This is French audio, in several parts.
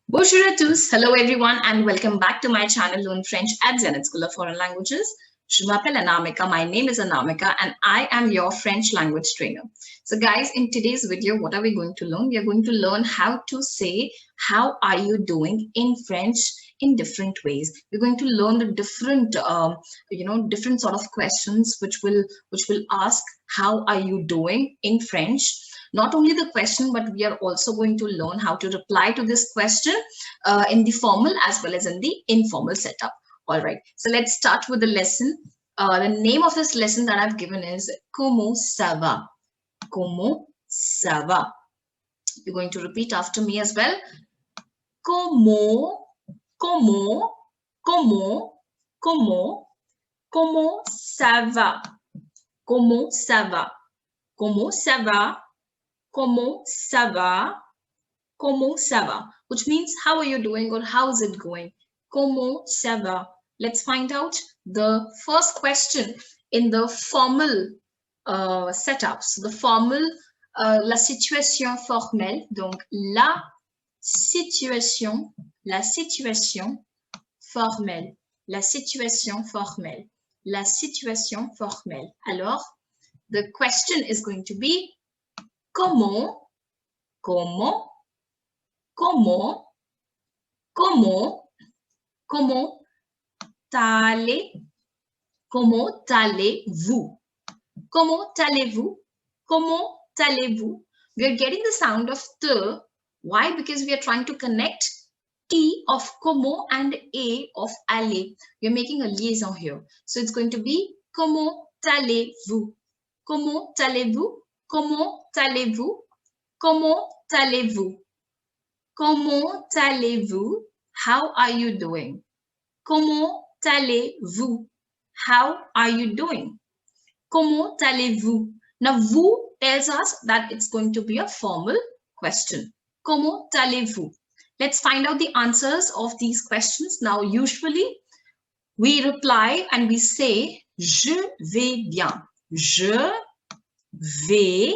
Bonjour à tous, hello everyone and welcome back to my channel Learn French at Zenith School of Foreign Languages. Je m'appelle Anamika, my name is Anamika and I am your French language trainer. So guys, in today's video, what are we going to learn? We are going to learn how to say, how are you doing in French in different ways. We're going to learn the different, different sort of questions which will ask, how are you doing in French? Not only the question, but we are also going to learn how to reply to this question in the formal as well as in the informal setup. All right, so let's start with the lesson. The name of this lesson that I've given is Comment ça va? Comment ça va? You're going to repeat after me as well. Comment, comment, comment, comment, comment ça va? Comment ça va? Comment ça va? Comment ça va? Comment ça va? Which means how are you doing or how is it going? Comment ça va? Let's find out the first question in the formal setup. So the formal, la situation formelle. Donc la situation formelle. La situation formelle. La situation formelle. Alors, the question is going to be comment, comment, comment, comment, comment allez, comment allez-vous? Comment allez-vous? Comment allez-vous? We are getting the sound of the. Why? Because we are trying to connect T of comment and A of aller. We are making a liaison here. So it's going to be comment allez-vous? Comment allez-vous? Comment allez-vous? Comment allez-vous? Comment allez-vous? How are you doing? Comment allez-vous? How are you doing? Comment allez-vous? Now, vous tells us that it's going to be a formal question. Comment allez-vous? Let's find out the answers of these questions. Now, usually, we reply and we say, je vais bien. Je vais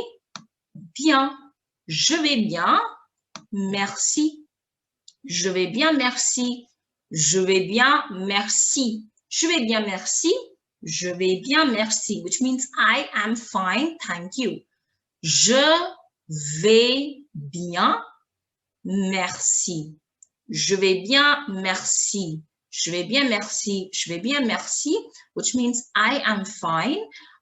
bien. Je vais bien. Merci. Je vais bien, merci. Je vais bien, merci. Je vais bien, merci. Je vais bien, merci. Which means I am fine, thank you. Je vais bien, merci. Je vais bien, merci. Je vais bien, merci. Je vais bien, merci. Which means I am fine.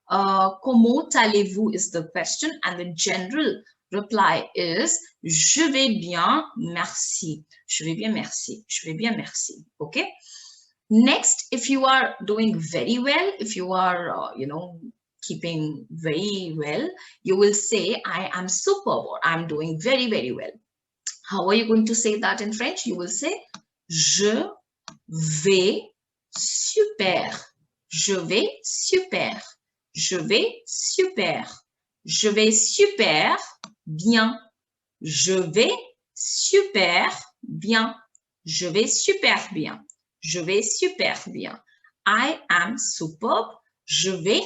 Comment allez-vous is the question and the general reply is je vais bien, merci. Je vais bien, merci. Je vais bien, merci. Okay. Next, if you are doing very well, if you are, keeping very well, you will say I am superb or I'm doing very, very well. How are you going to say that in French? You will say je vais super. Je vais super. Je vais super. Je vais super bien. Je vais super bien. Je vais super bien. Je vais super bien. I am superb. Je vais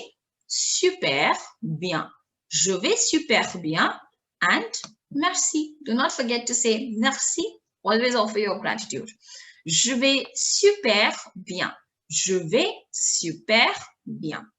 super bien. Je vais super bien. And merci. Do not forget to say merci. Always offer your gratitude. Je vais super bien. Je vais super bien.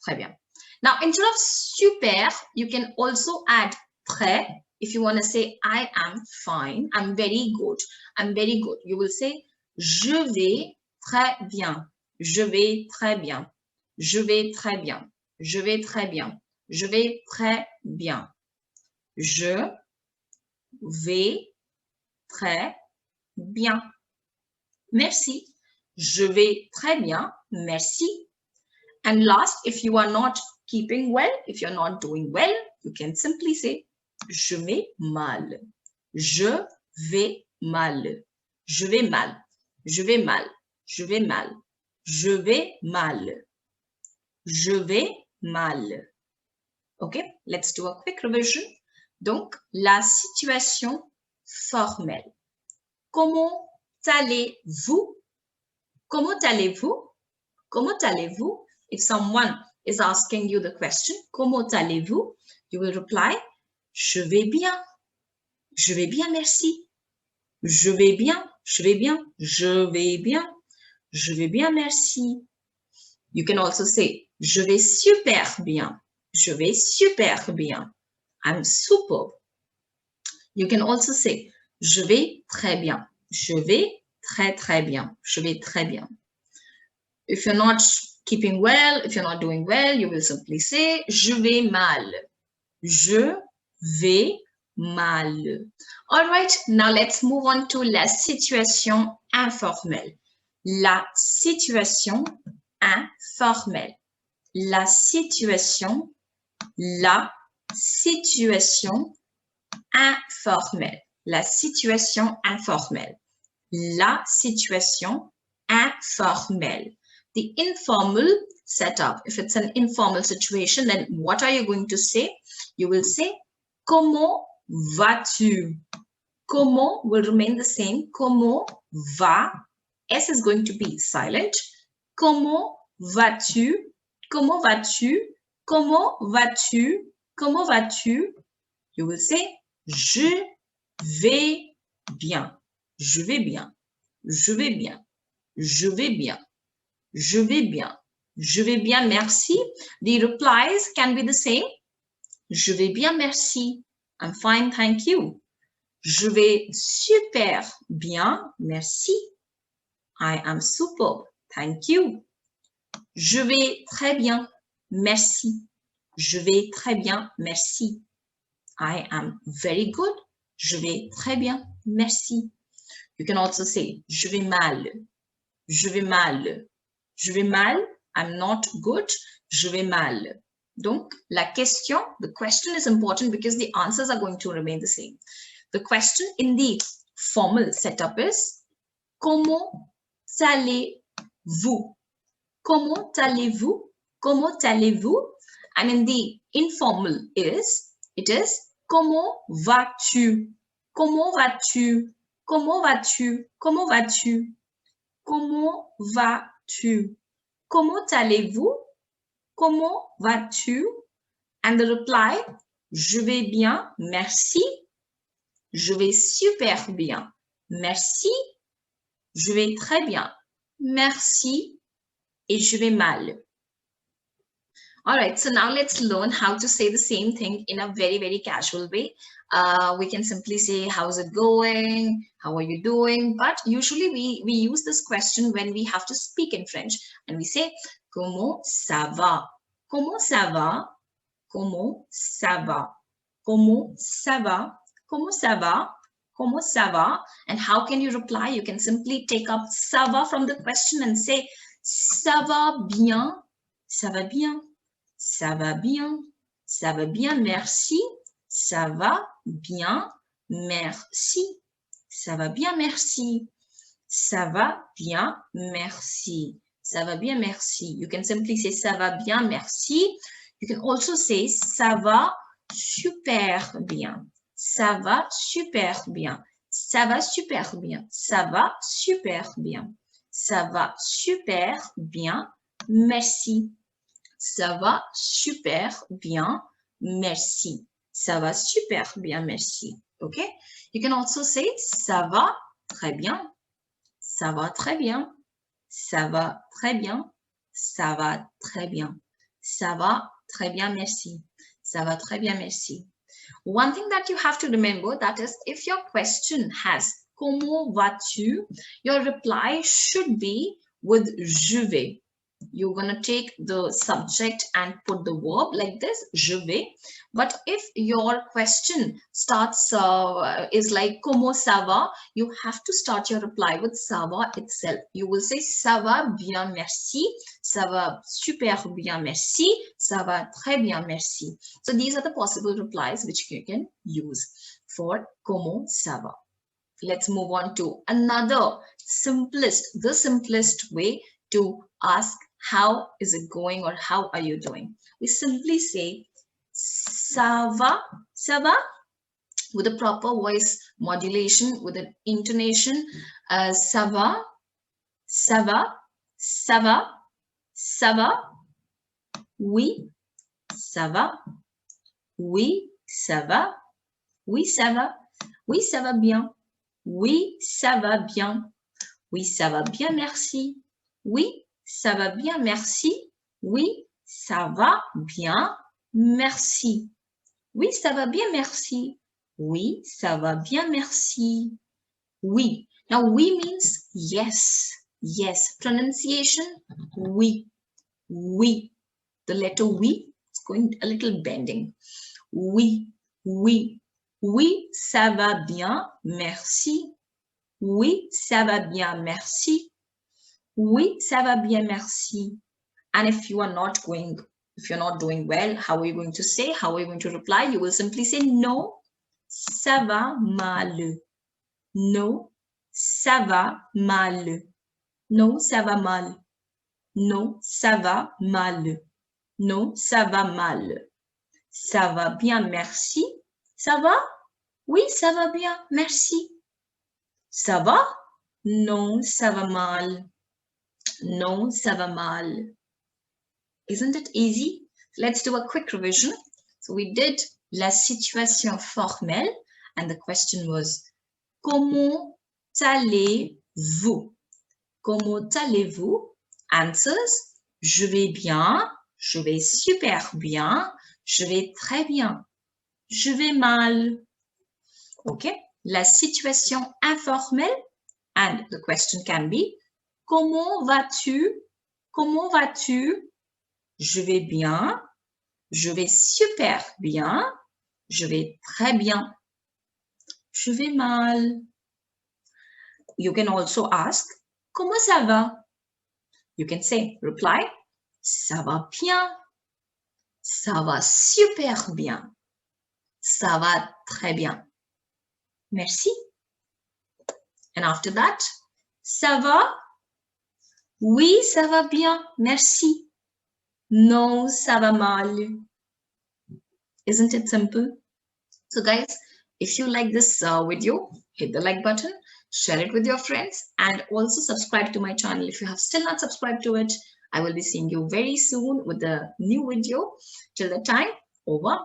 Très bien. Now, instead of super, you can also add très. If you want to say, I am fine, I'm very good, I'm very good. You will say, je vais très bien, je vais très bien, je vais très bien, je vais très bien, je vais très bien. Je vais très bien. Merci. Je vais très bien, merci. And last, if you are not keeping well, if you're not doing well, you can simply say, je vais mal. Je vais mal. Je vais mal. Je vais mal. Je vais mal. Je vais mal. Je vais mal. Okay, let's do a quick revision. Donc, la situation formelle. Comment allez-vous? Comment allez-vous? Comment allez-vous? If someone is asking you the question, comment allez-vous? You will reply, je vais bien. Je vais bien, merci. Je vais bien, je vais bien, je vais bien, je vais bien, merci. You can also say, je vais super bien, je vais super bien. I'm superb. You can also say, je vais très bien, je vais très bien, je vais très bien. If you're not keeping well, if you're not doing well, you will simply say, je vais mal. Je vais mal. All right, now let's move on to la situation informelle. La situation informelle. La situation informelle. La situation informelle. La situation informelle. The informal setup. If it's an informal situation, then what are you going to say? You will say, comment vas-tu? Comment will remain the same. Comment va? S is going to be silent. Comment vas-tu? Comment vas-tu? Comment vas-tu? Comment vas-tu? You will say, je vais bien. Je vais bien. Je vais bien. Je vais bien. Je vais bien. Je vais bien, merci. The replies can be the same. Je vais bien, merci. I'm fine, thank you. Je vais super bien, merci. I am superb, thank you. Je vais très bien, merci. Je vais très bien, merci. I am very good. Je vais très bien, merci. You can also say, je vais mal. Je vais mal. Je vais mal. I'm not good. Je vais mal. Donc, la question, the question is important because the answers are going to remain the same. The question in the formal setup is, comment allez-vous? Comment allez-vous? Comment allez-vous? And in the informal it is, comment vas-tu? Comment vas-tu? Comment vas-tu? Comment vas-tu? Comment vas-tu? Comment allez-vous? Comment vas-tu? And the reply, je vais bien, merci. Je vais super bien, merci. Je vais très bien, merci. Et je vais mal. All right, so now let's learn how to say the same thing in a very, very casual way. We can simply say, how's it going? How are you doing? But usually we use this question when we have to speak in French. And we say, comment ça va? Comment ça va? Comment ça va? Comment ça va? Comment ça va? Comment ça va? And how can you reply? You can simply take up ça va from the question and say, ça va bien, ça va bien, ça va bien, ça va bien, merci, ça va bien, merci, ça va bien, merci, ça va bien, merci, ça va bien, merci. You can simply say ça va bien, merci. You can also say ça va super bien, ça va super bien, ça va super bien, ça va super bien. Ça va super bien, merci. Ça va super bien, merci. Ça va super bien, merci. Okay? You can also say ça va très bien. Ça va très bien. Ça va très bien. Ça va très bien. Ça va très bien, merci. Ça va très bien, merci. One thing that you have to remember, that is, if your question has comment vas-tu, your reply should be with je vais. You're going to take the subject and put the verb like this, je vais. But if your question starts, is like comment ça va, you have to start your reply with ça va itself. You will say ça va bien, merci. Ça va super bien, merci. Ça va très bien, merci. So these are the possible replies which you can use for comment ça va. Let's move on to another the simplest way to ask how is it going or how are you doing. We simply say ça va, with a proper voice modulation, with an intonation. Ça va, ça va, ça va, ça va. Oui, ça va. Oui, ça va. Oui, ça va. Oui, ça va bien. Oui, ça va bien. Oui, ça va bien, merci. Oui, ça va bien, merci. Oui, ça va bien, merci. Oui, ça va bien, merci. Oui, ça va bien, merci. Oui. Now, we means yes. Yes. Pronunciation, oui. Oui. The letter we is going a little bending. Oui. Oui. Oui, ça va bien, merci. Oui, ça va bien, merci. Oui, ça va bien, merci. And if you're not doing well, how are you going to say? How are you going to reply? You will simply say no, ça va mal. No, ça va mal. No, ça va mal. Non, ça va mal. Non, ça va mal. Ça va bien, merci. Ça va? Oui, ça va bien, merci. Ça va? Non, ça va mal. Non, ça va mal. Isn't it easy? Let's do a quick revision. So we did la situation formelle and the question was comment allez-vous? Comment allez-vous? Answers, je vais bien, je vais super bien, je vais très bien, je vais mal. OK? La situation informelle and the question can be comment vas-tu? Comment vas-tu? Je vais bien, je vais super bien, je vais très bien, je vais mal. You can also ask comment ça va? You can say, reply, ça va bien, ça va super bien, ça va très bien. Merci. And after that, ça va? Oui, ça va bien, merci. Non, ça va mal. Isn't it simple? So guys, if you like this video, hit the like button, share it with your friends, and also subscribe to my channel if you have still not subscribed to it. I will be seeing you very soon with a new video. Till the time, over